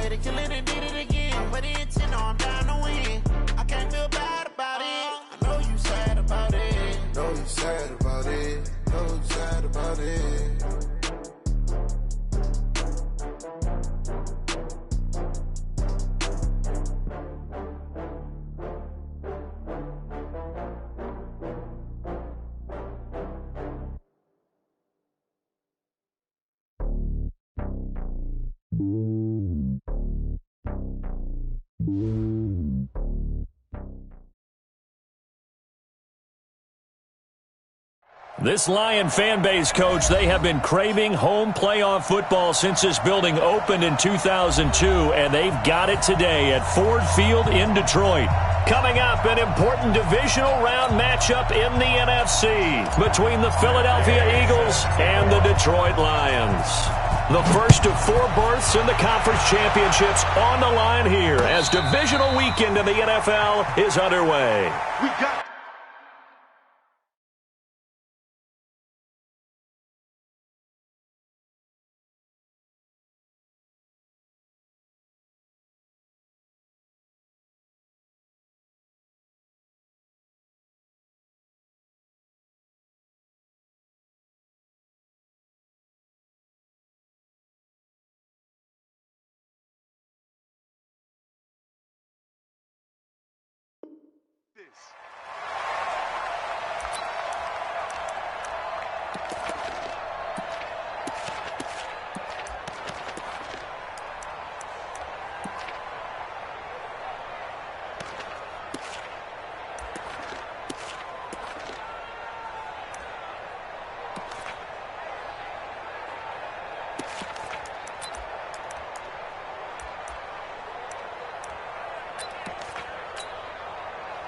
said it, kill it and did it again. But the intent, no, I'm down to win. I can't feel bad about it. I know you sad about it. Know you sad about it. Know you sad about it. This Lion fan base, Coach, they have been craving home playoff football since this building opened in 2002, and they've got it today at Ford Field in Detroit. Coming up, an important divisional round matchup in the NFC between the Philadelphia Eagles and the Detroit Lions. The first of 4 berths in the conference championships on the line here as divisional weekend in the NFL is underway. We got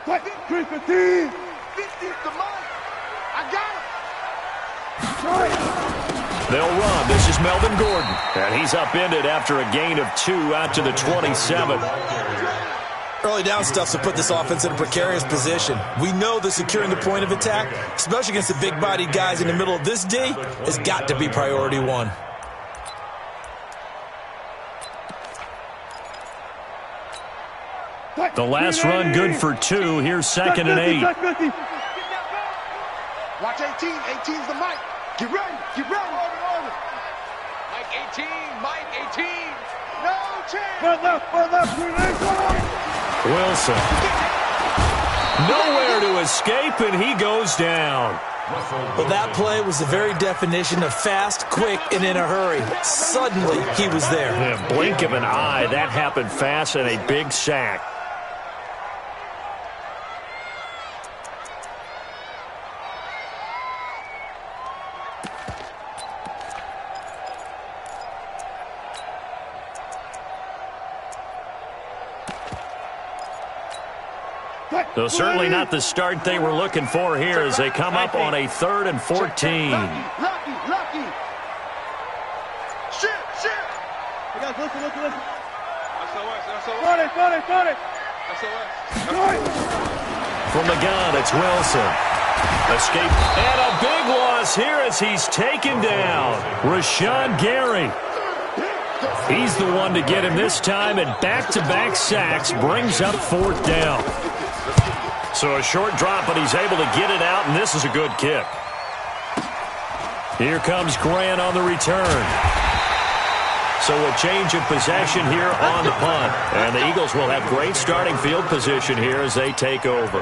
Fight 315. 50's the mark. I got him. They'll run. This is Melvin Gordon. And he's upended after a gain of 2 out to the 27. Early down stuff to put this offense in a precarious position. We know that securing the point of attack, especially against the big-bodied guys in the middle of this D, has got to be priority 1. The last run good for 2. Here's 2nd and 8. Watch 18. 18's the mic. Get ready. Get ready. Mike 18. Mike 18. No chance. Front left. Wilson. Nowhere to escape, and he goes down. Well, that play was the very definition of fast, quick, and in a hurry. Suddenly, he was there. In a blink of an eye, that happened fast and a big sack. So certainly not the start they were looking for here as they come up on a 3rd and 14. Lucky. Shit. You guys, listen. Start it. From the gun, it's Wilson. Escape. And a big loss here as he's taken down. Rashawn Gary. He's the one to get him this time, and back-to-back sacks brings up 4th down. So a short drop, but he's able to get it out, and this is a good kick. Here comes Grant on the return. So a change of possession here on the punt. And the Eagles will have great starting field position here as they take over.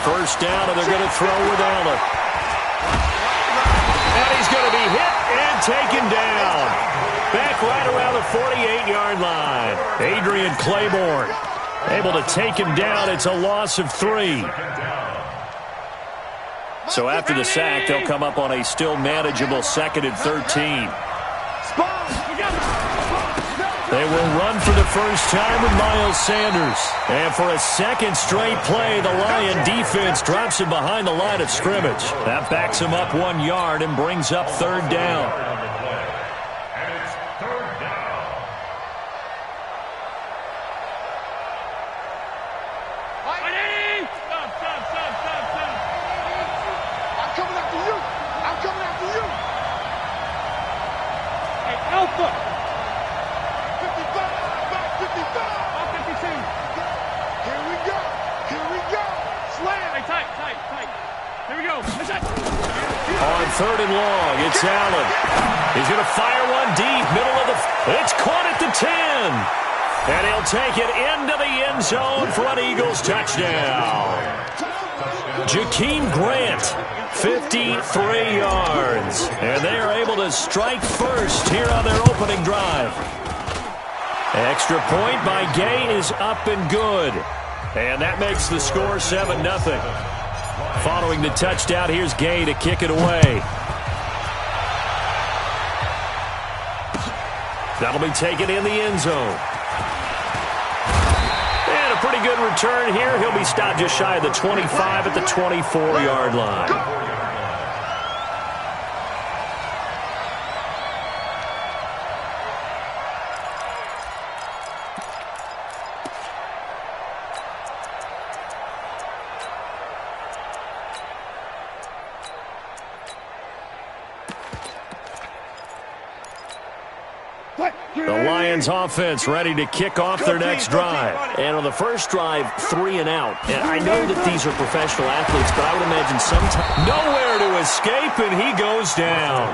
First down, and they're going to throw with Allen. And he's going to be hit and taken down. Back right around the 48-yard line. Adrian Claiborne able to take him down. It's a loss of 3. So after the sack, they'll come up on a still manageable 2nd and 13. They will run for the first time with Miles Sanders. And for a second straight play, the Lion defense drops him behind the line of scrimmage. That backs him up 1 yard and brings up third down. On third and long, it's Allen. He's going to fire one deep, middle of the... It's caught at the 10. And he'll take it into the end zone for an Eagles touchdown. Jakeem Grant, 53 yards. And they are able to strike first here on their opening drive. Extra point by Gay is up and good. And that makes the score 7-0. Following the touchdown, here's Gay to kick it away. That'll be taken in the end zone. And a pretty good return here. He'll be stopped just shy of the 25 at the 24-yard line. The Lions offense ready to kick off their next drive. And on the first drive, 3 and out. And I know that these are professional athletes, but I would imagine sometimes nowhere to escape, and he goes down.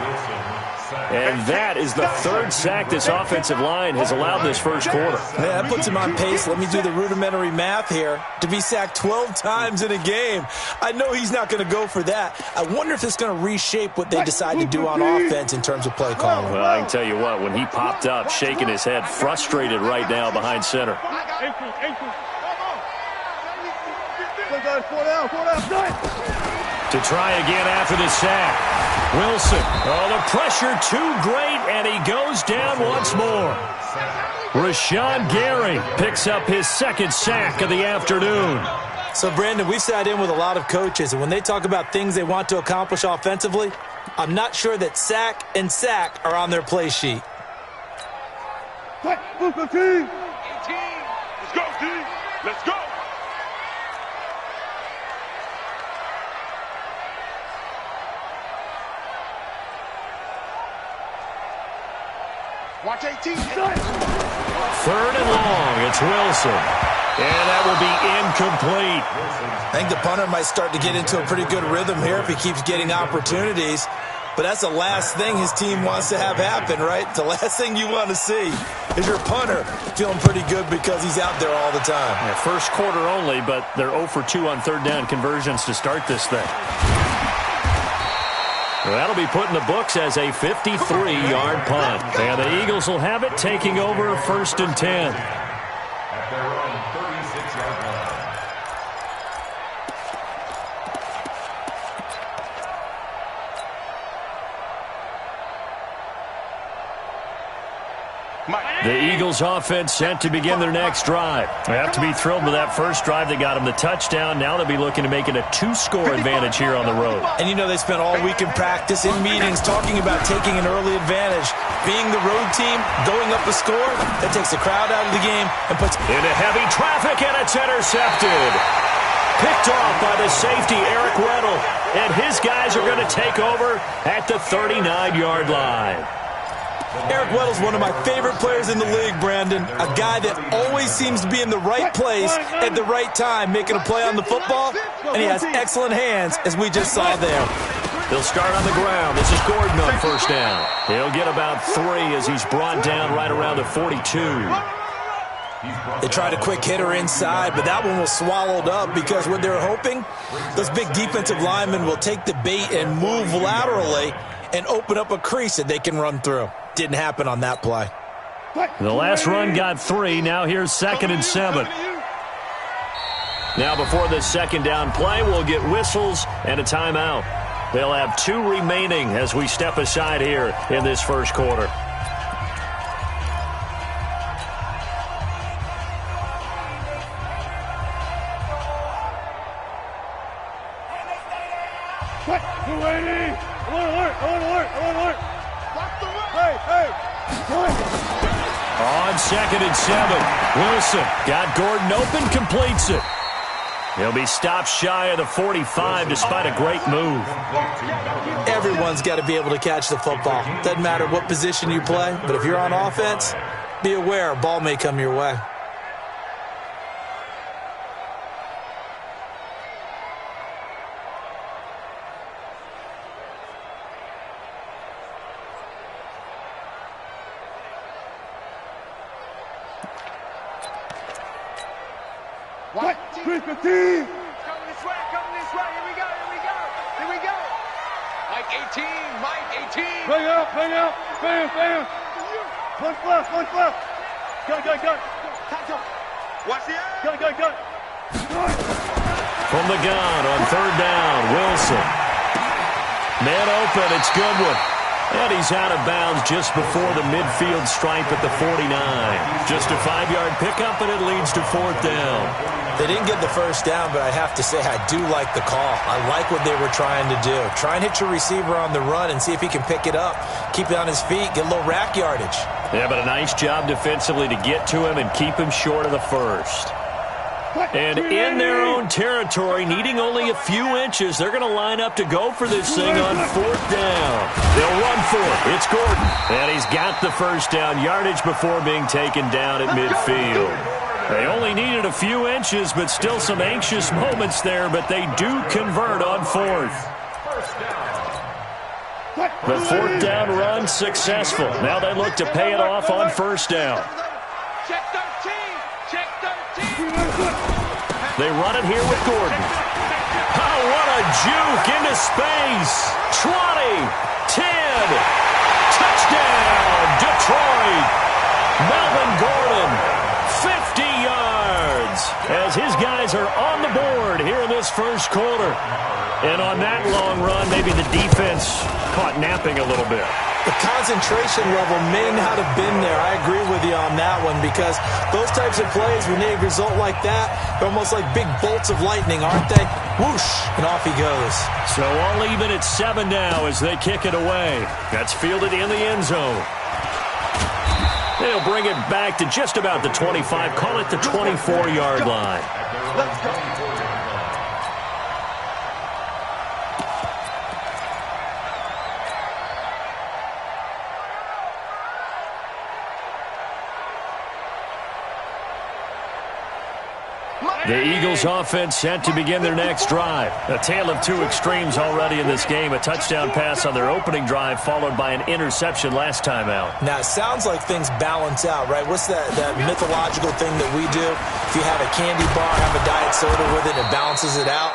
And that is the third sack this offensive line has allowed this first quarter. Yeah, that puts him on pace. Let me do the rudimentary math here. To be sacked 12 times in a game. I know he's not going to go for that. I wonder if it's going to reshape what they decide to do on offense in terms of play calling. Well, I can tell you what, when he popped up, shaking his head, frustrated right now behind center. To try again after the sack. Wilson. Oh, the pressure too great, and he goes down once more. Rashawn Gary picks up his second sack of the afternoon. So, Brandon, we've sat in with a lot of coaches, and when they talk about things they want to accomplish offensively, I'm not sure that sack and sack are on their play sheet. Let's go, team. Let's go. Watch 18. Third and long. It's Wilson. And that will be incomplete. I think the punter might start to get into a pretty good rhythm here if he keeps getting opportunities. But that's the last thing his team wants to have happen, right? The last thing you want to see is your punter feeling pretty good because he's out there all the time. Yeah, first quarter only, but they're 0 for 2 on third down conversions to start this thing. Well, that'll be put in the books as a 53-yard punt. And the Eagles will have it, taking over first and 10. At their own 36-yard line. The Eagles offense set to begin their next drive. They have to be thrilled with that first drive that got them the touchdown. Now they'll be looking to make it a 2-score advantage here on the road. And you know they spent all week in practice, in meetings, talking about taking an early advantage. Being the road team, going up a score, that takes the crowd out of the game and puts into heavy traffic, and it's intercepted. Picked off by the safety, Eric Weddle. And his guys are going to take over at the 39-yard line. Eric Weddle's one of my favorite players in the league, Brandon. A guy that always seems to be in the right place at the right time, making a play on the football, and he has excellent hands, as we just saw there. They'll start on the ground. This is Gordon on first down. He'll get about 3 as he's brought down right around the 42. They tried a quick hitter inside, but that one was swallowed up because what they're hoping, those big defensive linemen will take the bait and move laterally and open up a crease that they can run through. Didn't happen on that play. The last run got 3. Now here's 2nd and 7. Now before this second down play, we'll get whistles and a timeout. They'll have 2 remaining as we step aside here in this first quarter. 280. I want alert. Block the run. Hey. On 2nd and 7, Wilson got Gordon open, completes it. He'll be stopped shy of the 45 despite a great move. Everyone's got to be able to catch the football. Doesn't matter what position you play, but if you're on offense, be aware a ball may come your way. What? 315. Coming this way. Here we go. Mike 18. Bring out. Bam. Punch left. Gun. Watch the eye. Gun. From the gun on 3rd down, Wilson. Man open, it's Goodwin. And he's out of bounds just before the midfield stripe at the 49. Just a 5-yard pickup, and it leads to 4th down. They didn't get the first down, but I have to say I do like the call. I like what they were trying to do. Try and hit your receiver on the run and see if he can pick it up. Keep it on his feet, get a little rack yardage. Yeah, but a nice job defensively to get to him and keep him short of the first. And in their own territory, needing only a few inches, they're going to line up to go for this thing on 4th down. They'll run for it. It's Gordon. And he's got the first down yardage before being taken down at midfield. They only needed a few inches, but still some anxious moments there, but they do convert on 4th. The 4th down run successful. Now they look to pay it off on 1st down. Check 13. They run it here with Gordon. Oh, what a juke into space. 20, 10, touchdown, Detroit. Melvin Gordon, 50 yards, as his guys are on the board here in this first quarter. And on that long run, maybe the defense caught napping a little bit. The concentration level may not have been there. I agree with you on that one because those types of plays, when they result like that, they're almost like big bolts of lightning, aren't they? Whoosh, and off he goes. So all even at 7 now as they kick it away. That's fielded in the end zone. They'll bring it back to just about the 25, call it the 24-yard line. Let's go. The Eagles offense set to begin their next drive. A tale of two extremes already in this game. A touchdown pass on their opening drive followed by an interception last time out. Now, it sounds like things balance out, right? What's that mythological thing that we do? If you have a candy bar, have a diet soda with it, it balances it out.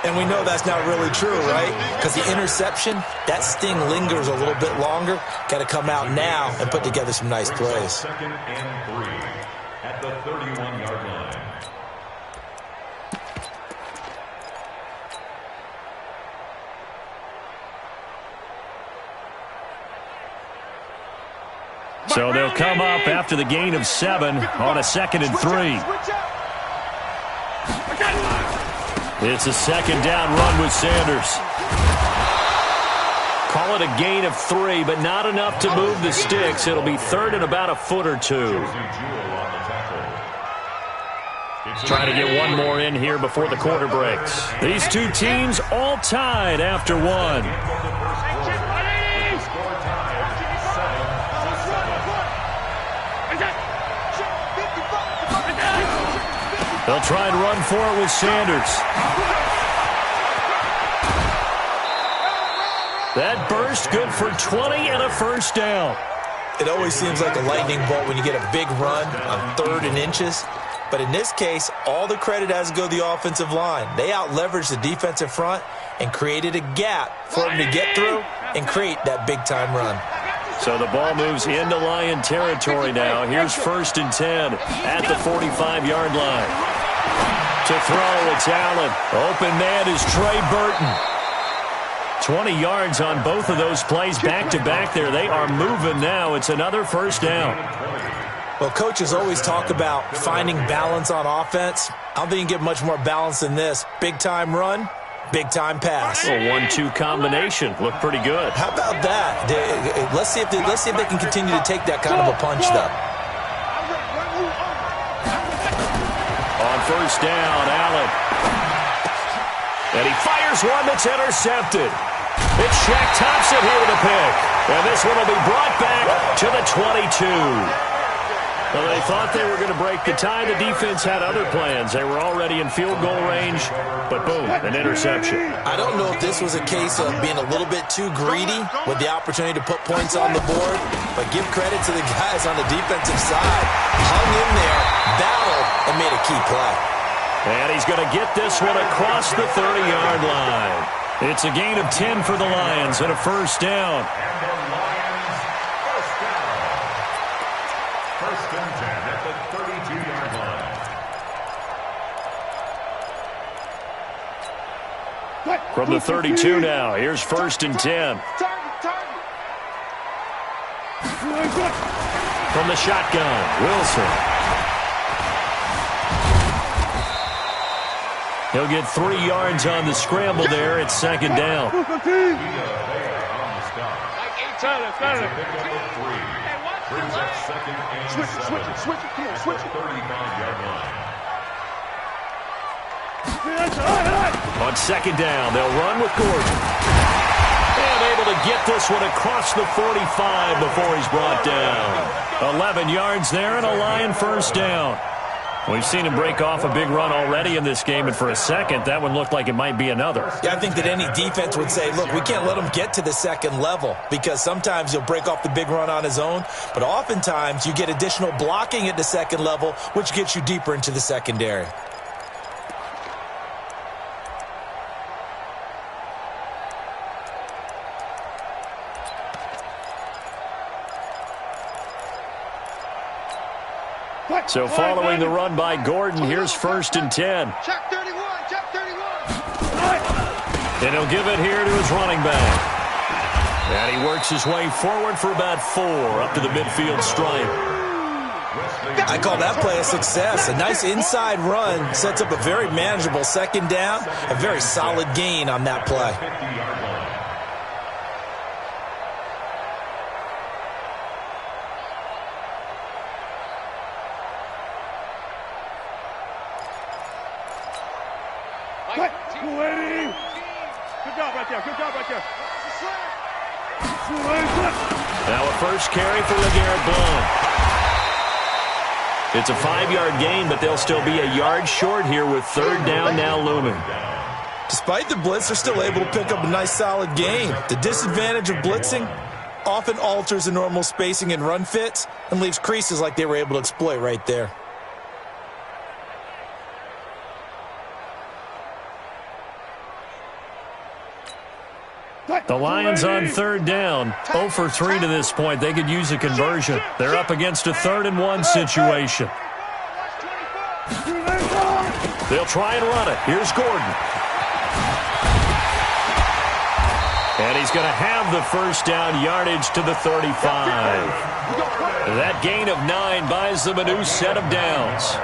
And we know that's not really true, right? Because the interception, that sting lingers a little bit longer. Got to come out now and put together some nice plays. 2nd and 3 at the 31-yard line. So they'll come up after the gain of 7 on a 2nd and 3. It's a 2nd down run with Sanders. Call it a gain of 3, but not enough to move the sticks. It'll be 3rd and about a foot or two. Trying to get one more in here before the quarter breaks. These two teams all tied after 1. They'll try and run for it with Sanders. That burst good for 20 and a first down. It always seems like a lightning bolt when you get a big run on 3rd and inches. But in this case, all the credit has to go to the offensive line. They out-leveraged the defensive front and created a gap for them to get through and create that big-time run. So the ball moves into Lion territory now. Here's 1st and 10 at the 45-yard line. To throw, it's Allen. Open man is Trey Burton. 20 yards on both of those plays back-to-back there. They are moving now. It's another first down. Well, coaches always talk about finding balance on offense. I don't think you can get much more balance than this. Big-time run, Big-time pass. A 1-2 combination. Looked pretty good. How about that? Let's see if they can continue to take that kind of a punch, though. On first down, Allen. And he fires one that's intercepted. It's Shaq Thompson here with a pick. And this one will be brought back to the 22. Well, they thought they were going to break the tie. The defense had other plans. They were already in field goal range, but boom, an interception. I don't know if this was a case of being a little bit too greedy with the opportunity to put points on the board, but give credit to the guys on the defensive side. Hung in there, battled, and made a key play. And he's going to get this one across the 30-yard line. It's a gain of 10 for the Lions and a first down. First and 10 at the 32-yard line. From the 32 now, here's first and 10. From the shotgun, Wilson. He'll get 3 yards on the scramble there. It's second down. They are on the stop. It's a pickup of 3. Brings up second and 7. Switch it, come on, switch it. 35-yard line. On second down, they'll run with Gordon. And able to get this one across the 45 before he's brought down. 11 yards there and a Lion first down. We've seen him break off a big run already in this game, and for a second, that one looked like it might be another. Yeah, I think that any defense would say, look, we can't let him get to the second level because sometimes he'll break off the big run on his own, but oftentimes you get additional blocking at the second level, which gets you deeper into the secondary. So following the run by Gordon, here's first and 10. Check 31, check 31. And he'll give it here to his running back. And he works his way forward for about 4 up to the midfield stripe. I call that play a success. A nice inside run sets up a very manageable second down, a very solid gain on that play. 50-yard line. Good job right there. Good job right there. Now a first carry for LeGarrette Blount. It's a 5-yard gain, but they'll still be a yard short here with third down now looming. Despite the blitz, they're still able to pick up a nice solid gain. The disadvantage of blitzing often alters the normal spacing and run fits and leaves creases like they were able to exploit right there. The Lions on third down, 0 for 3 to this point. They could use a conversion. They're up against a 3rd and 1 situation. They'll try and run it. Here's Gordon. And he's going to have the first down, yardage to the 35. That gain of 9 buys them a new set of downs.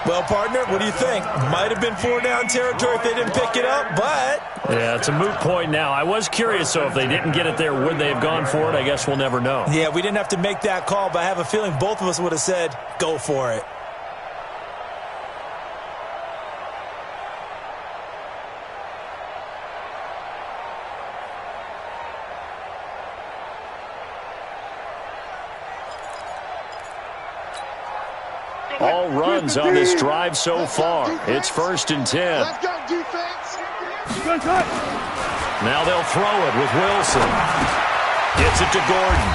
Well, partner, what do you think? Might have been 4-down territory if they didn't pick it up, but... Yeah, it's a moot point now. I was curious, so if they didn't get it there, would they have gone for it? I guess we'll never know. Yeah, we didn't have to make that call, but I have a feeling both of us would have said, go for it. All runs on this drive so far. It's first and 10. Let's go, defense. Now they'll throw it with Wilson. Gets it to Gordon.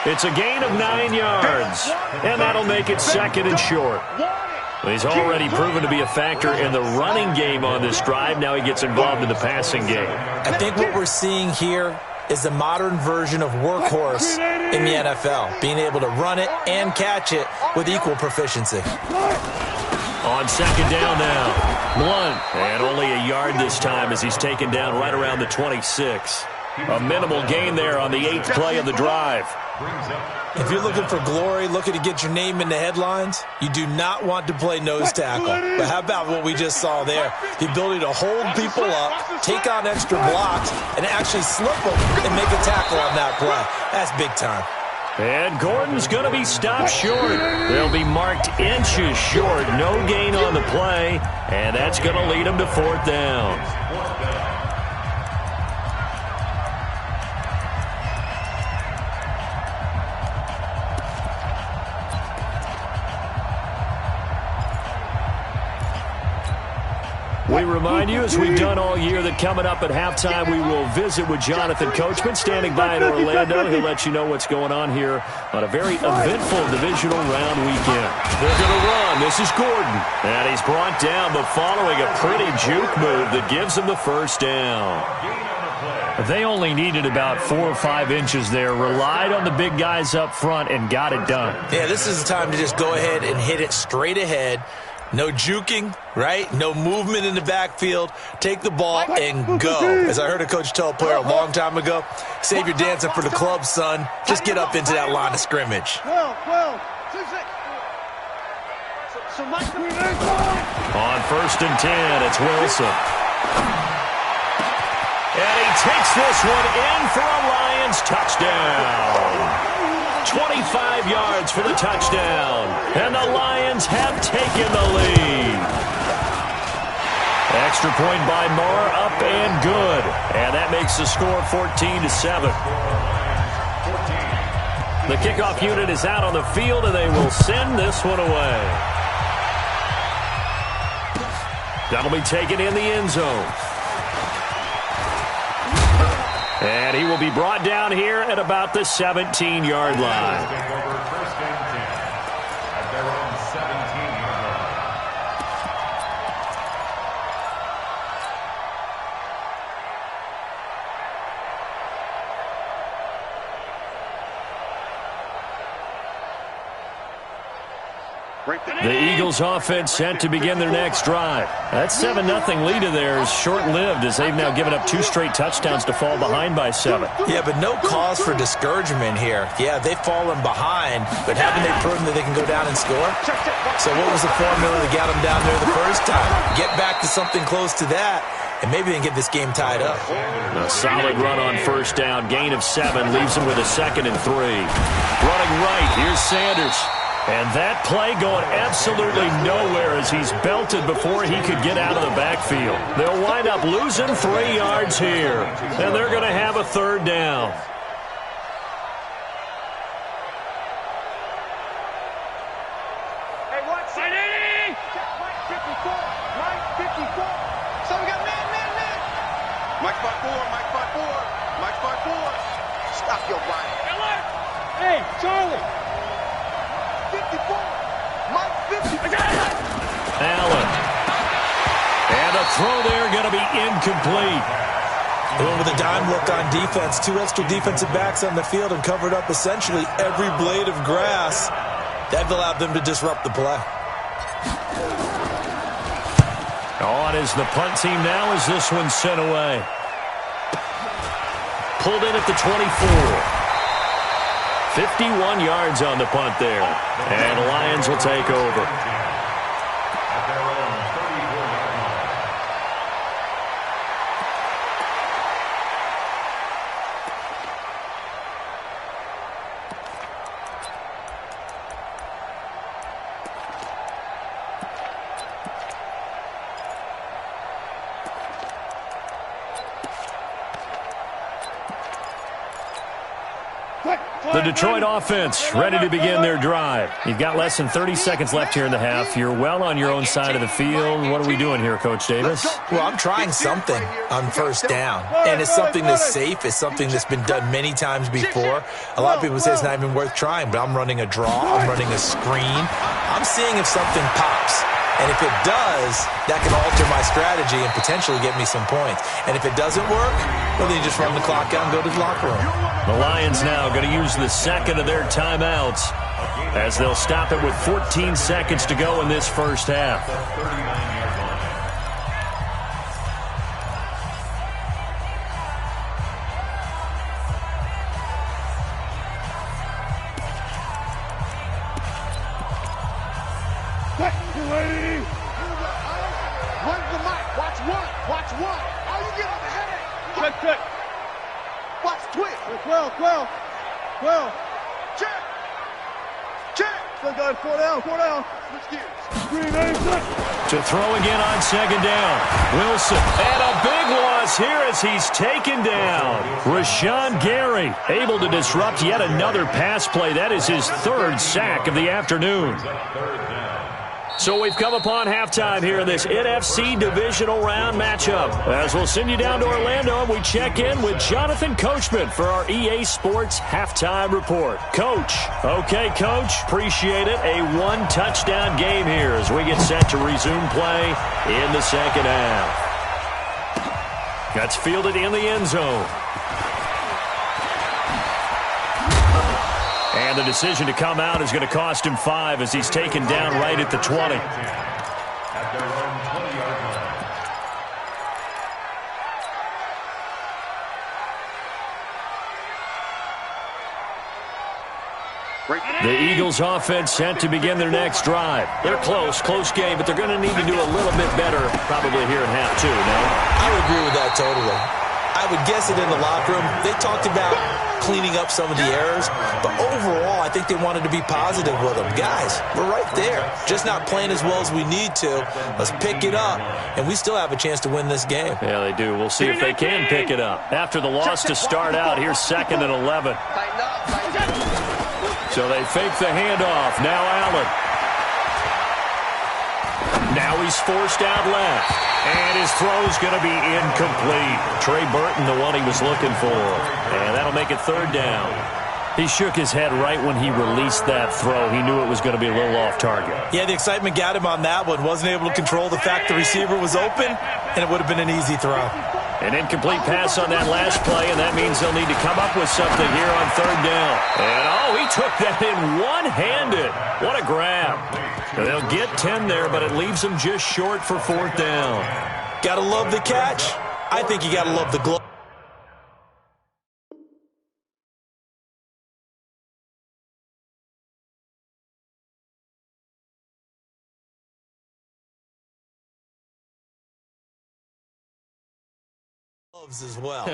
It's a gain of 9 yards, and that'll make it second and short. He's already proven to be a factor in the running game on this drive. Now he gets involved in the passing game. I think what we're seeing here is the modern version of workhorse in the NFL, being able to run it and catch it with equal proficiency. On second down now, Blount, and only a yard this time as he's taken down right around the 26. A minimal gain there on the 8th play of the drive. Brings up If you're looking for glory, looking to get your name in the headlines, you do not want to play nose tackle. But how about what we just saw there? The ability to hold people up, take on extra blocks, and actually slip them and make a tackle on that play. That's big time. And Gordon's going to be stopped short. They'll be marked inches short. No gain on the play, and that's going to lead them to 4th down. We remind you, as we've done all year, that coming up at halftime, we will visit with Jonathan Coachman, standing by in Orlando. He'll let you know what's going on here on a very eventful divisional round weekend. They're going to run. This is Gordon. And he's brought down, but following a pretty juke move that gives him the 1st down. They only needed about 4 or 5 inches there, relied on the big guys up front, and got it done. Yeah, this is the time to just go ahead and hit it straight ahead. No juking, right? No movement in the backfield. Take the ball and go. As I heard a coach tell a player a long time ago, save your dancing for the club, son. Just get up into that line of scrimmage. On 1st and 10, it's Wilson. And he takes this one in for a Lions touchdown. 25 yards for the touchdown. And the Lions have taken the lead. Extra point by Moore, up and good. And that makes the score 14-7. The kickoff unit is out on the field, and they will send this one away. That'll be taken in the end zone. And he will be brought down here at about the 17-yard line. The Eagles offense set to begin their next drive. That 7-0 lead of theirs short-lived, as they've now given up 2 straight touchdowns to fall behind by 7. Yeah, but no cause for discouragement here. Yeah, they've fallen behind, but haven't they proven that they can go down and score? So what was the formula that got them down there the first time? Get back to something close to that, and maybe they can get this game tied up. A solid run on 1st down. Gain of 7 leaves them with a 2nd and 3. Running right, here's Sanders. And that play going absolutely nowhere as he's belted before he could get out of the backfield. They'll wind up losing 3 yards here, and they're going to have a 3rd down. Hey, what's it? Mike 54. Mike 54. So we got man. Mike 54. Mike 54. Mike 54. Stop your body. Hey, Charlie. 54. Mike 50. Allen. And a throw there going to be incomplete. Going with a dime look on defense. 2 extra defensive backs on the field and covered up essentially every blade of grass. That allowed them to disrupt the play. On is the punt team now as this one's sent away. Pulled in at the 24. 51 yards on the punt there. And the Lions will take over. The Detroit offense ready to begin their drive. You've got less than 30 seconds left here in the half. You're well on your own side of the field. What are we doing here, Coach Davis? Well, I'm trying something on 1st down, and it's something that's safe. It's something that's been done many times before. A lot of people say it's not even worth trying, but I'm running a draw. I'm running a screen. I'm seeing if something pops. And if it does, that can alter my strategy and potentially get me some points. And if it doesn't work, well, then you just run the clock out and go to the locker room. The Lions now going to use the 2nd of their timeouts as they'll stop it with 14 seconds to go in this first half. Run the mic. Watch one. Watch one. Oh, you get on the head. Check. Watch twitch. 12. Check. Still got 4 down. Switch gears. To throw again on second down. Wilson. And a big loss here as he's taken down. Rashawn Gary able to disrupt yet another pass play. That is his third sack of the afternoon. So we've come upon halftime here in this NFC divisional round matchup. As we'll send you down to Orlando, and we check in with Jonathan Coachman for our EA Sports halftime report. Coach. Okay, Coach. Appreciate it. A one-touchdown game here as we get set to resume play in the second half. That's fielded in the end zone. And the decision to come out is going to cost him 5 as he's taken down right at the 20. At their own 20-yard line. The Eagles offense set to begin their next drive. They're close game, but they're going to need to do a little bit better probably here in half 2, no? I would agree with that totally. I would guess it in the locker room. They talked about cleaning up some of the errors, but overall, I think they wanted to be positive with them. Guys, we're right there. Just not playing as well as we need to. Let's pick it up, and we still have a chance to win this game. Yeah, they do. We'll see if they can pick it up. After the loss to start out, here's 2nd and 11. So they fake the handoff. Now Allen. Now he's forced out left. And his throw's going to be incomplete. Trey Burton, the one he was looking for. And that'll make it 3rd down. He shook his head right when he released that throw. He knew it was going to be a little off target. Yeah, the excitement got him on that one. Wasn't able to control the fact the receiver was open, and it would have been an easy throw. An incomplete pass on that last play, and that means they'll need to come up with something here on 3rd down. And, he took that in one-handed. What a grab. They'll get 10 there, but it leaves them just short for 4th down. Gotta love the catch. I think you gotta love the glove. As well.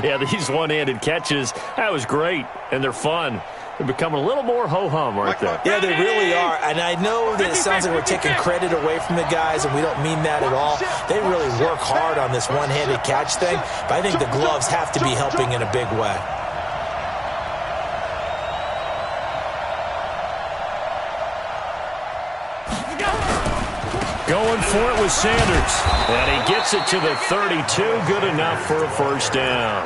Yeah, these one-handed catches, that was great, and they're fun. They're becoming a little more ho-hum, aren't they? Yeah, they really are, and I know that it sounds like we're taking credit away from the guys, and we don't mean that at all. They really work hard on this one-handed catch thing, but I think the gloves have to be helping in a big way. Going for it with Sanders. And he gets it to the 32. Good enough for a 1st down.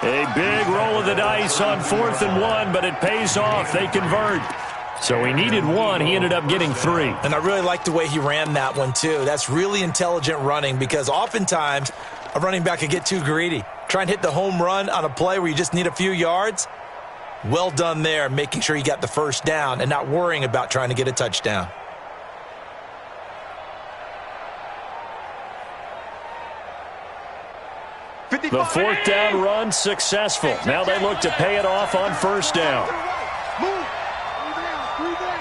A big roll of the dice on 4th and 1, but it pays off. They convert. So he needed 1. He ended up getting 3. And I really like the way he ran that one, too. That's really intelligent running because oftentimes a running back could get too greedy. Try and hit the home run on a play where you just need a few yards. Well done there, making sure you got the 1st down and not worrying about trying to get a touchdown. The 4th down run successful. Now they look to pay it off on 1st down.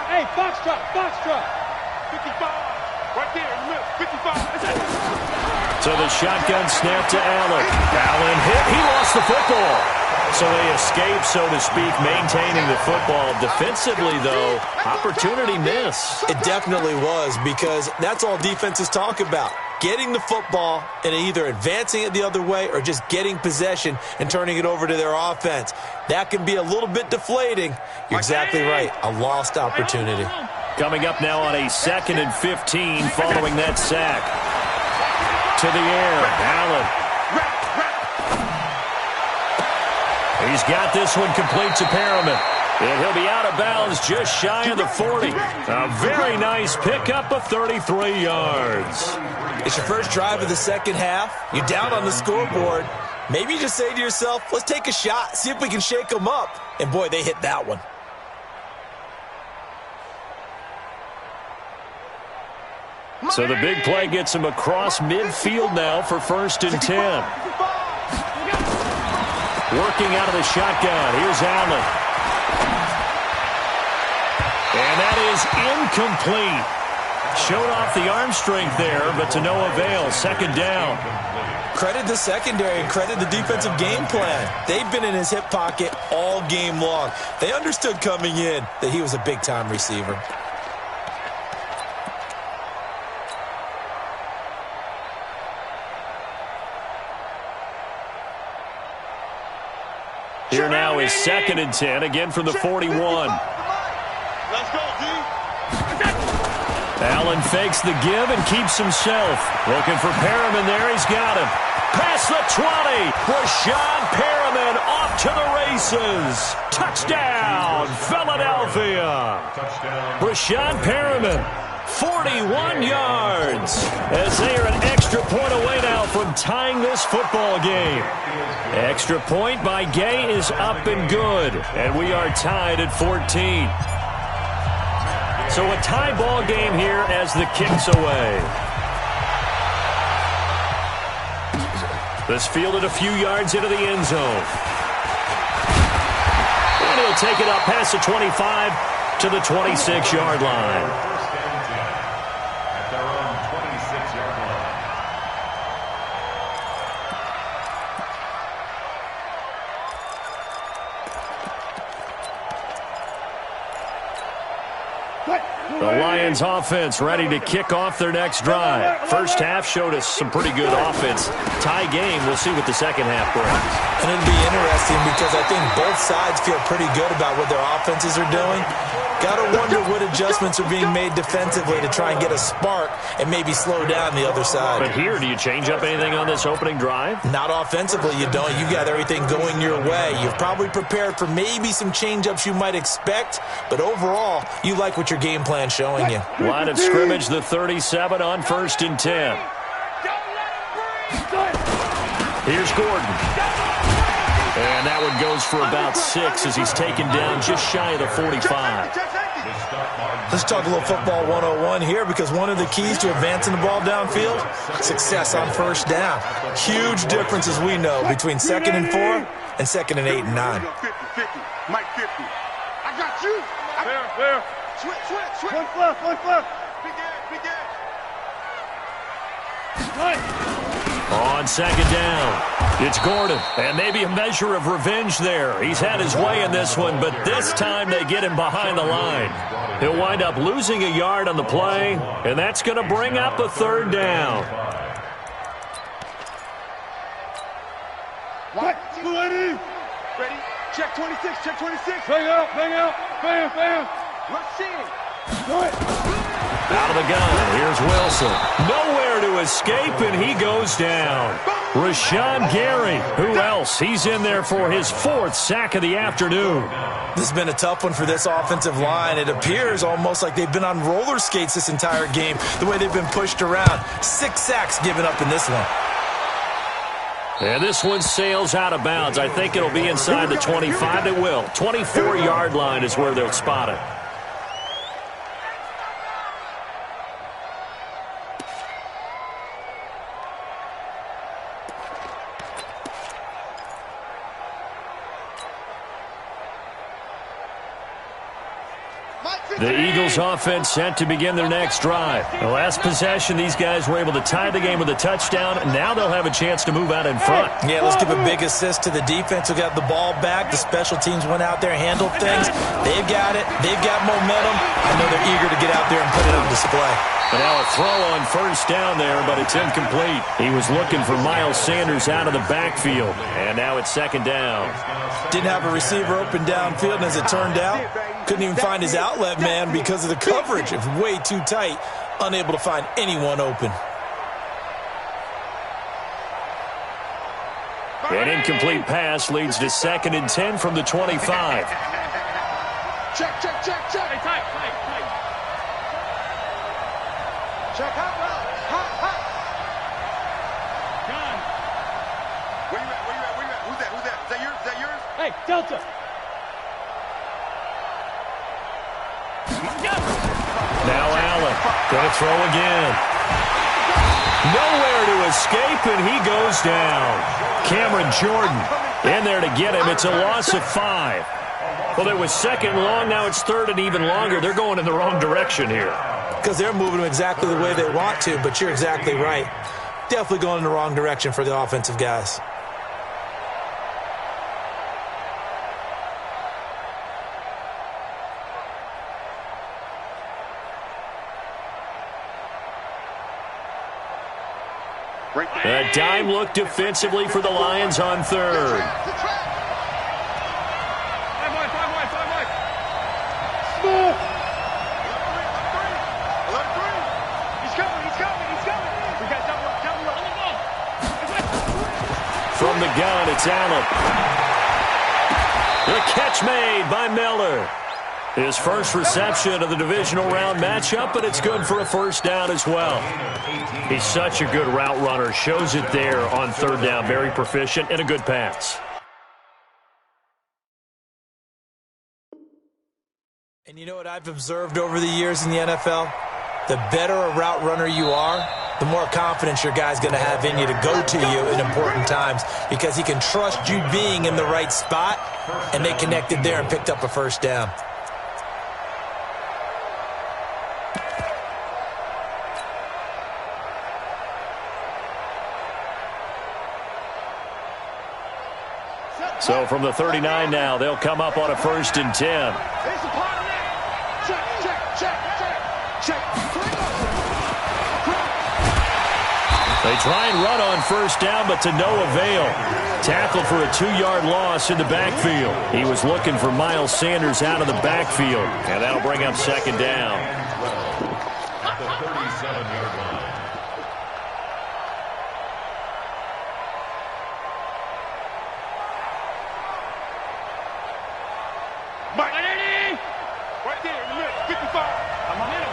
Hey, box drop. 55. Right there in the middle. 55. So the shotgun snap to Allen. Allen hit. He lost the football. So they escape, so to speak, maintaining the football. Defensively, though, opportunity miss. It definitely was because that's all defenses talk about. Getting the football and either advancing it the other way or just getting possession and turning it over to their offense. That can be a little bit deflating. You're exactly right. A lost opportunity. Coming up now on a 2nd and 15 following that sack. To the air, Allen. He's got this one complete to Perriman. And he'll be out of bounds just shy of the 40. A very nice pickup of 33 yards. It's your first drive of the second half. You're down on the scoreboard. Maybe you just say to yourself, let's take a shot, see if we can shake them up. And, boy, they hit that one. So the big play gets him across midfield now for 1st and 10. Working out of the shotgun. Here's Allen. And that is incomplete. Showed off the arm strength there, but to no avail. Second down. Credit the secondary and credit the defensive game plan. They've been in his hip pocket all game long. They understood coming in that he was a big-time receiver. Here now is 2nd and 10, again from the 41. Let's go, D. Allen fakes the give and keeps himself. Looking for Perriman there. He's got him. Past the 20. Rashad Perriman off to the races. Touchdown, Philadelphia. Rashad Perriman, 41 yards. As they are an extra point away now from tying this football game. Extra point by Gay is up and good. And we are tied at 14. So a tie ball game here as the kick's away. This fielded a few yards into the end zone. And he'll take it up past the 25 to the 26-yard line. At their own 26-yard line. The Lions offense ready to kick off their next drive. First half showed us some pretty good offense. Tie game, we'll see what the second half brings. And it'll be interesting because I think both sides feel pretty good about what their offenses are doing. Got to wonder what adjustments are being made defensively to try and get a spark and maybe slow down the other side. But here, do you change up anything on this opening drive? Not offensively, you don't. You got everything going your way. You've probably prepared for maybe some change-ups you might expect, but overall, you like what your game plan's showing you. Line of scrimmage, the 37 on 1st and 10. Here's Gordon. And that one goes for about 6 as he's taken down just shy of the 45. Let's talk a little football 101 here because one of the keys to advancing the ball downfield, success on first down. Huge difference, as we know, between 2nd and 4 and 2nd and 8 and 9. 50, 50. Mike 50. I got you. There. Switch. One left. Big Right. On 2nd down, it's Gordon, and maybe a measure of revenge there. He's had his way in this one, but this time they get him behind the line. He'll wind up losing a yard on the play, and that's going to bring up a 3rd down. What? Ready? Check 26. Bang out. Bam. Let's see it. Out of the gun, here's Wilson. Nowhere to escape, and he goes down. Rashawn Gary, who else? He's in there for his 4th sack of the afternoon. This has been a tough one for this offensive line. It appears almost like they've been on roller skates this entire game, the way they've been pushed around. 6 sacks given up in this one. And this one sails out of bounds. I think it'll be inside the 25. It will. 24-yard line is where they'll spot it. The Eagles offense set to begin their next drive. The last possession, these guys were able to tie the game with a touchdown. Now they'll have a chance to move out in front. Yeah, let's give a big assist to the defense who got the ball back. The special teams went out there, handled things. They've got it. They've got momentum. I know they're eager to get out there and put it on display. But now a throw on 1st down there, but it's incomplete. He was looking for Miles Sanders out of the backfield. And now it's 2nd down. Didn't have a receiver open downfield, and as it turned out, couldn't even find his outlet man because of the coverage. It was way too tight, unable to find anyone open. An incomplete pass leads to 2nd and 10 from the 25. Check. Hey, tight. Check hot route. John. Where you at? Who's that? Is that yours? Hey, Delta. Now Allen, going to throw again. Nowhere to escape, and he goes down. Cameron Jordan in there to get him. It's a loss of 5. Well, it was 2nd long. Now it's 3rd and even longer. They're going in the wrong direction here. because they're moving them exactly the way they want to, but you're exactly right. Definitely going in the wrong direction for the offensive guys. A dime look defensively for the Lions on third. From the gun, it's Allen. The catch made by Miller. His first reception of the divisional round matchup, but it's good for a first down as well. He's such a good route runner. Shows it there on third down. Very proficient and a good pass. And you know what I've observed over the years in the NFL? The better a route runner you are, the more confidence your guy's going to have in you to go to you in important times because he can trust you being in the right spot, and they connected there and picked up a first down. So from the 39 now, they'll come up on a 1st and 10. They try and run on first down, but to no avail. Tackled for a 2-yard loss in the backfield. He was looking for Miles Sanders out of the backfield, and that'll bring up 2nd down. At the 37-yard line. Right there in the middle, 55. I'm on him.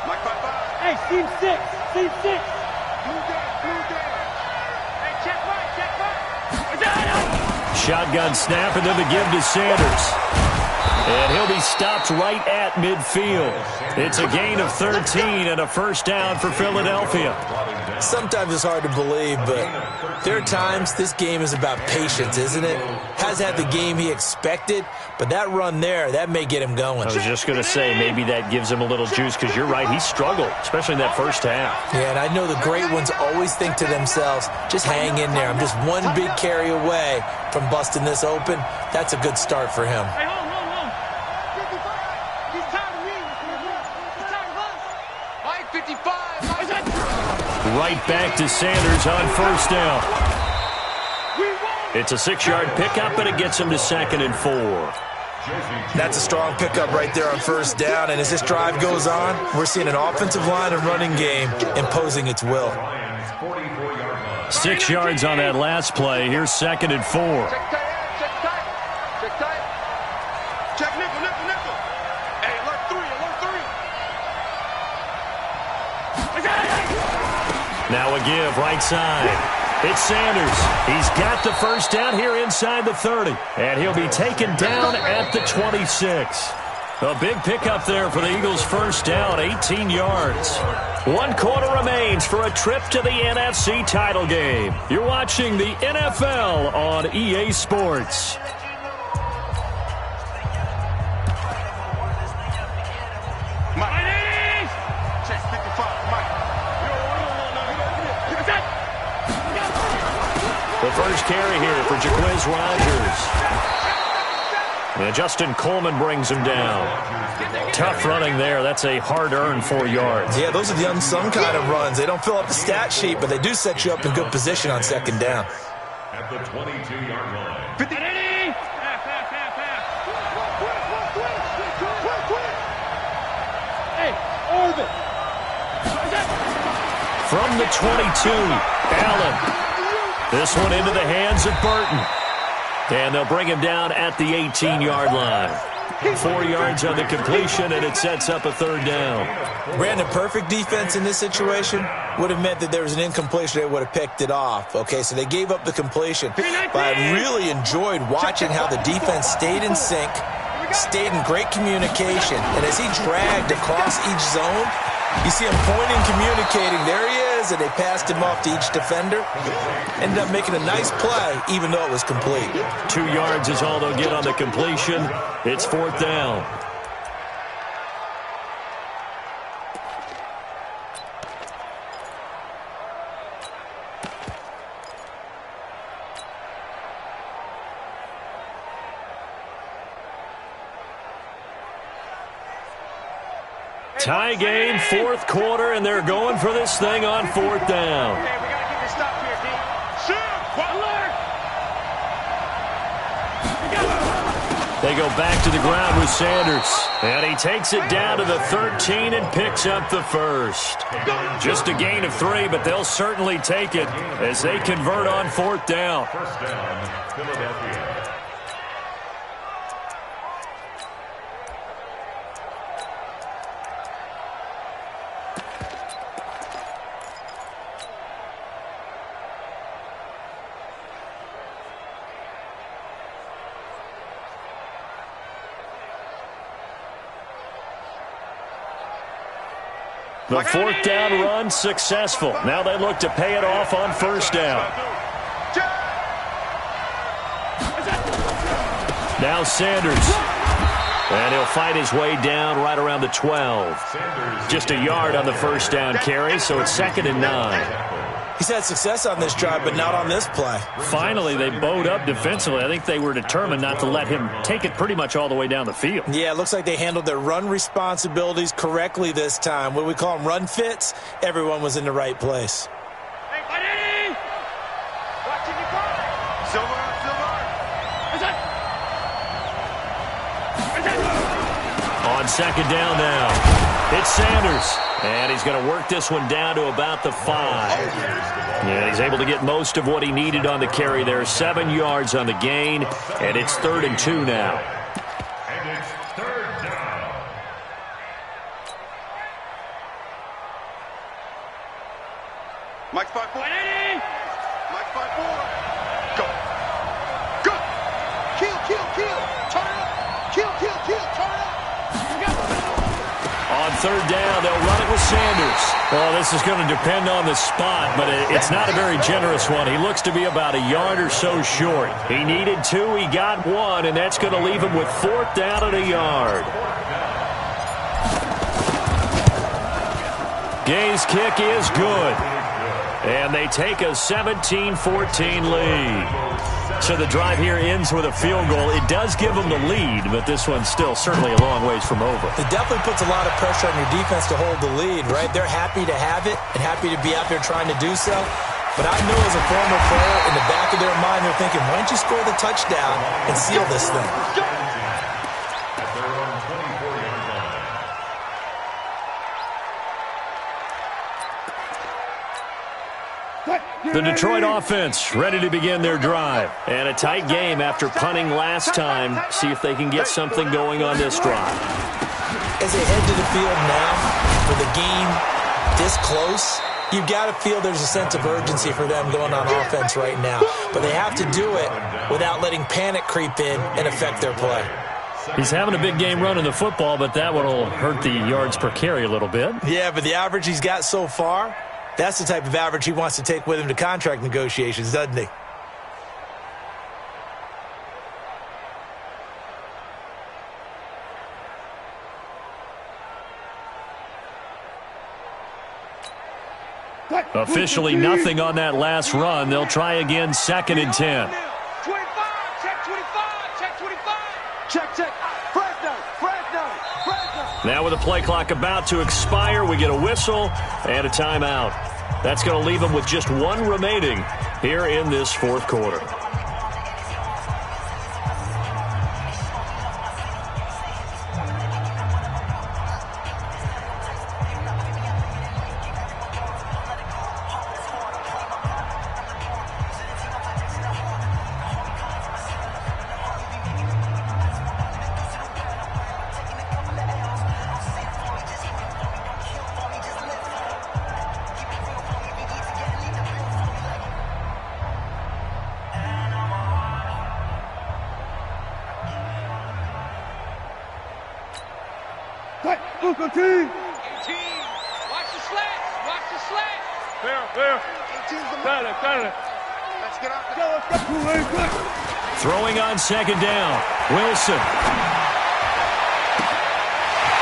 Mike 5-5. Hey, Steve 6. Steve 6. Move down. Hey, check right. Shotgun snap, and then the give to Sanders. And he'll be stopped right at midfield. It's a gain of 13 and a first down for Philadelphia. Sometimes it's hard to believe, but there are times this game is about patience, isn't it? Has had the game he expected, but that run there, that may get him going. I was just going to say, maybe that gives him a little juice, because you're right, he struggled, especially in that first half. Yeah, and I know the great ones always think to themselves, just hang in there. I'm just one big carry away from busting this open. That's a good start for him. Hey, hold. He's tired of me. He's tired of us. Mike 55. Right back to Sanders on first down. It's a 6-yard pickup, and it gets him to 2nd and 4. That's a strong pickup right there on first down, and as this drive goes on, we're seeing an offensive line and running game imposing its will. 6 yards on that last play. Here's 2nd and 4. Check tight. Check nickel. Hey, alert 3. Now a give right side. It's Sanders. He's got the first down here inside the 30. And he'll be taken down at the 26. A big pickup there for the Eagles' first down, 18 yards. 1 quarter remains for a trip to the NFC title game. You're watching the NFL on EA Sports. The first carry here for Jaquiz Rodgers. And Justin Coleman brings him down. Tough running there. That's a hard-earned 4 yards. Yeah, those are the unsung kind of runs. They don't fill up the stat sheet, but they do set you up in good position on 2nd down. At the 22-yard line. 50. Hey, Orvin. From the 22, Allen. This one into the hands of Burton. And they'll bring him down at the 18-yard line. 4 yards on the completion, and it sets up a 3rd down. Brandon, perfect defense in this situation would have meant that there was an incompletion. They would have picked it off. Okay, so they gave up the completion. But I really enjoyed watching how the defense stayed in sync, stayed in great communication. And as he dragged across each zone, you see him pointing, communicating. There he is, and they passed him off to each defender. Ended up making a nice play, even though it was complete. 2 yards is all they'll get on the completion. It's 4th down. Tie game, fourth quarter, and they're going for this thing on fourth down. Hey, we got to get this stop here, D. Shoot! Alert! They go back to the ground with Sanders. And he takes it down to the 13 and picks up the first. Just a gain of 3, but they'll certainly take it as they convert on fourth down. First down, Philadelphia. The fourth down run successful. Now they look to pay it off on first down. Now Sanders. And he'll fight his way down right around the 12. Just a yard on the first down carry, so it's 2nd and 9. He's had success on this drive, but not on this play. Finally, they bowed up defensively. I think they were determined not to let him take it pretty much all the way down the field. Yeah, it looks like they handled their run responsibilities correctly this time. What we call them run fits, everyone was in the right place. Hey, buddy! Watching you go! Silver! On second down now, it's Sanders. And he's going to work this one down to about the 5. And he's able to get most of what he needed on the carry there. 7 yards on the gain, and it's 3rd and 2 now. And it's 3rd down. Mike spot 4. Mike spot 4. Go. Go. Kill. Turn it up. Kill. Turn it up. On third down, they'll run it with Sanders. Well, this is going to depend on the spot, but it's not a very generous one. He looks to be about a yard or so short. He needed 2, he got 1, and that's going to leave him with 4th down and a yard. Gay's kick is good. And they take a 17-14 lead. So the drive here ends with a field goal. It does give them the lead, but this one's still certainly a long ways from over. It definitely puts a lot of pressure on your defense to hold the lead, right? They're happy to have it and happy to be out there trying to do so. But I know as a former player, in the back of their mind, they're thinking, why don't you score the touchdown and seal this thing? At their own 24-yard line. The Detroit offense ready to begin their drive. And a tight game after punting last time. See if they can get something going on this drive. As they head to the field now for the game this close, you've got to feel there's a sense of urgency for them going on offense right now. But they have to do it without letting panic creep in and affect their play. He's having a big game running the football, but that one will hurt the yards per carry a little bit. Yeah, but the average he's got so far, that's the type of average he wants to take with him to contract negotiations, doesn't he? Officially nothing on that last run. They'll try again, 2nd and 10. 25, check 25, check 25. Check. Fresno. Now with the play clock about to expire, we get a whistle and a timeout. That's going to leave them with just 1 remaining here in this fourth quarter. Uncle T. 18. Watch the slant. Fair. 18's the mark. Let's get off the Throwing on second down. Wilson.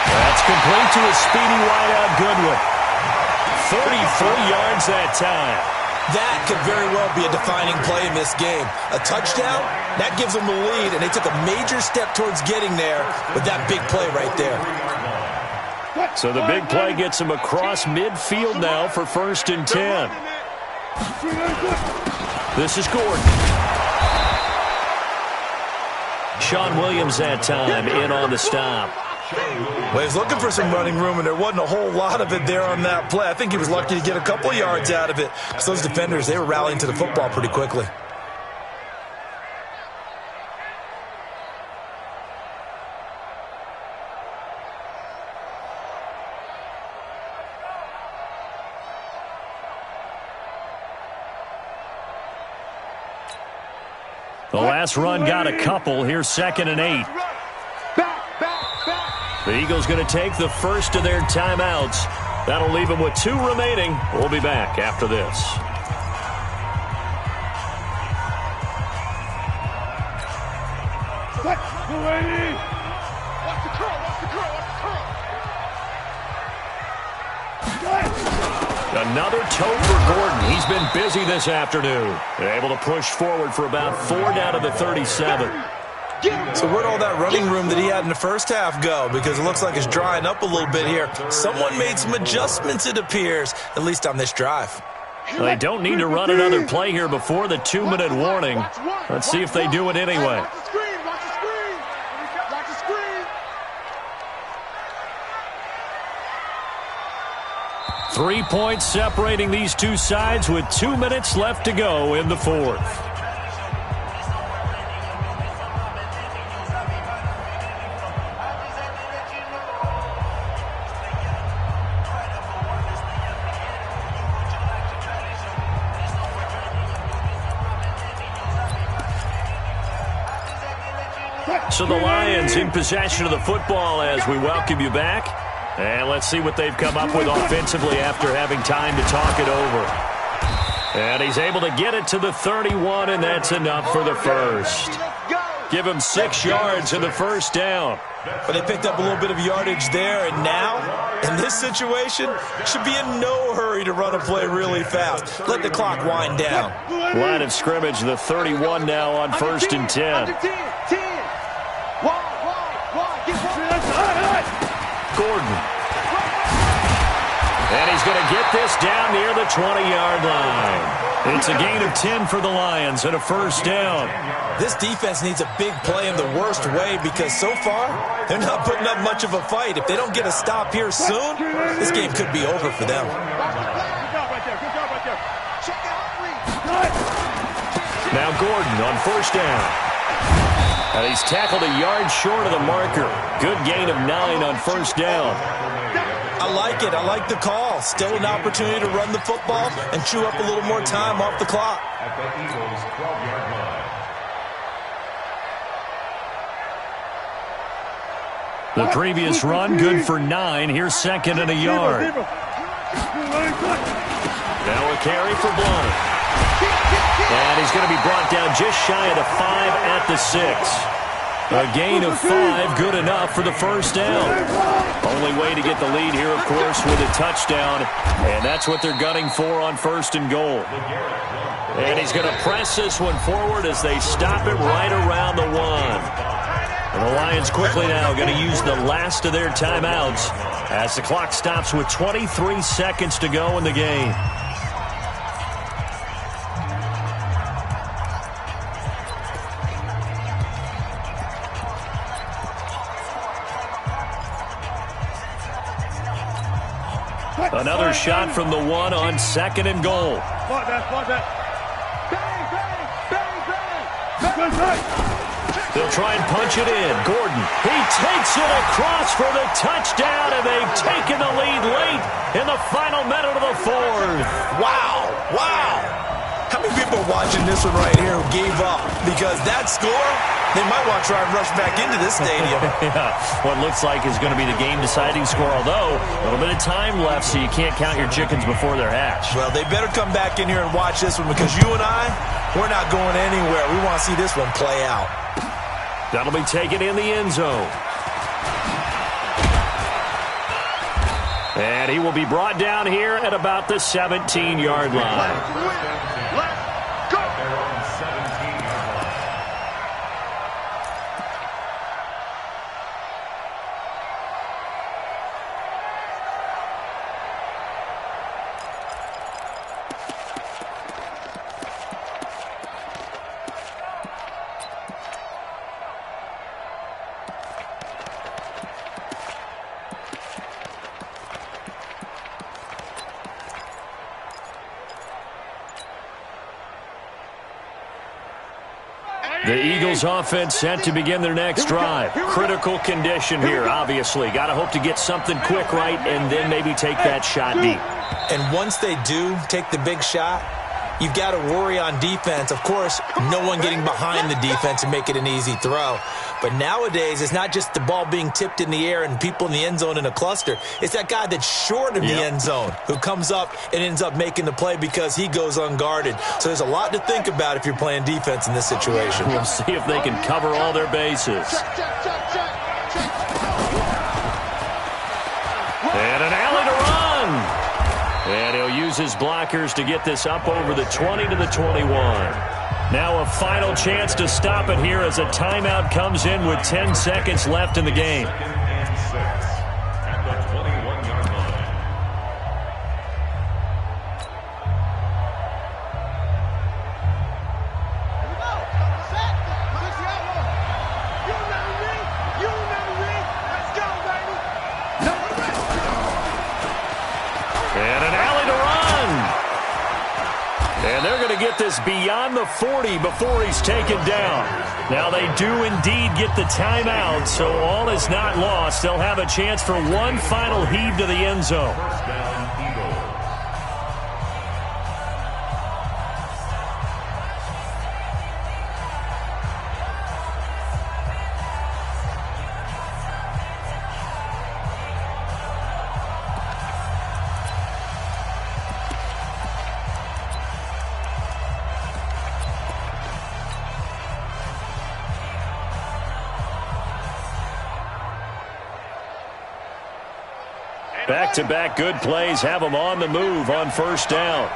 That's It's complete to a speedy wideout Goodwin. 33 yards that time. That could very well be a defining play in this game. A touchdown, that gives them the lead, and they took a major step towards getting there with that big play right there. So the big play gets him across midfield now for 1st and 10. This is Gordon. Sean Williams that time in on the stop. Well, he was looking for some running room, and there wasn't a whole lot of it there on that play. I think he was lucky to get a couple yards out of it, because those defenders, they were rallying to the football pretty quickly. The last run got a couple. Here's 2nd and 8. The Eagles going to take the first of their timeouts. That'll leave them with 2 remaining. We'll be back after this. Another toe for Gordon. He's been busy this afternoon. They're able to push forward for about 4 down to the 37. So where'd all that running room that he had in the first half go? Because it looks like it's drying up a little bit here. Someone made some adjustments, it appears, at least on this drive. They don't need to run another play here before the 2-minute warning. Let's see if they do it anyway. 3 points separating these two sides with 2 minutes left to go in the 4th. So the Lions in possession of the football as we welcome you back. And let's see what they've come up with offensively after having time to talk it over. And he's able to get it to the 31, and that's enough for the first. Give him 6 yards in the first down. But they picked up a little bit of yardage there, and now, in this situation, should be in no hurry to run a play really fast. Let the clock wind down. Line of scrimmage, the 31 now on 1st and 10. Gordon. And he's going to get this down near the 20-yard line. It's a gain of 10 for the Lions and a first down. This defense needs a big play in the worst way because so far, they're not putting up much of a fight. If they don't get a stop here soon, this game could be over for them. Now Gordon on first down. And he's tackled a yard short of the marker. Good gain of 9 on first down. I like it. I like the call. Still an opportunity to run the football and chew up a little more time off the clock. At the Eagles' 12-yard line. The previous run, good for 9. Here's 2nd and a yard. Now a carry for Blount. And he's going to be brought down just shy of the 5 at the 6. A gain of 5, good enough for the first down. Only way to get the lead here, of course, with a touchdown. And that's what they're gunning for on 1st and goal. And he's going to press this one forward as they stop it right around the 1. And the Lions quickly now going to use the last of their timeouts as the clock stops with 23 seconds to go in the game. Another shot from the 1 on 2nd and goal. They'll try and punch it in. Gordon, he takes it across for the touchdown, and they've taken the lead late in the final minute of the 4th. Wow, wow. How many people are watching this one right here who gave up? Because that score, they might want to try and rush back into this stadium. Yeah, what looks like is going to be the game-deciding score, although a little bit of time left, so you can't count your chickens before they're hatched. Well, they better come back in here and watch this one because you and I, we're not going anywhere. We want to see this one play out. That'll be taken in the end zone. And he will be brought down here at about the 17-yard line. The Eagles offense set to begin their next drive. Critical condition here, obviously. Got to hope to get something quick right and then maybe take that shot deep. And once they do take the big shot, you've got to worry on defense. Of course, no one getting behind the defense and make it an easy throw. But nowadays, it's not just the ball being tipped in the air and people in the end zone in a cluster. It's that guy that's short of the end zone who comes up and ends up making the play because he goes unguarded. So there's a lot to think about if you're playing defense in this situation. We'll see if they can cover all their bases. And an alley to run. And he'll use his blockers to get this up over the 20 to the 21. Now a final chance to stop it here as a timeout comes in with 10 seconds left in the game. Second and 6 at the 21-yard line. And an alley to run. And they're going to get this beyond the 40 before he's taken down. Now they do indeed get the timeout, so all is not lost. They'll have a chance for one final heave to the end zone. First down, Eagles. Back-to-back good plays have them on the move on first down.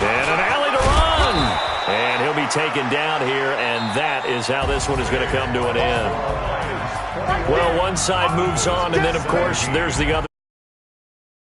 And an alley to run. And he'll be taken down here, and that is how this one is going to come to an end. Well, one side moves on, and then, of course, there's the other.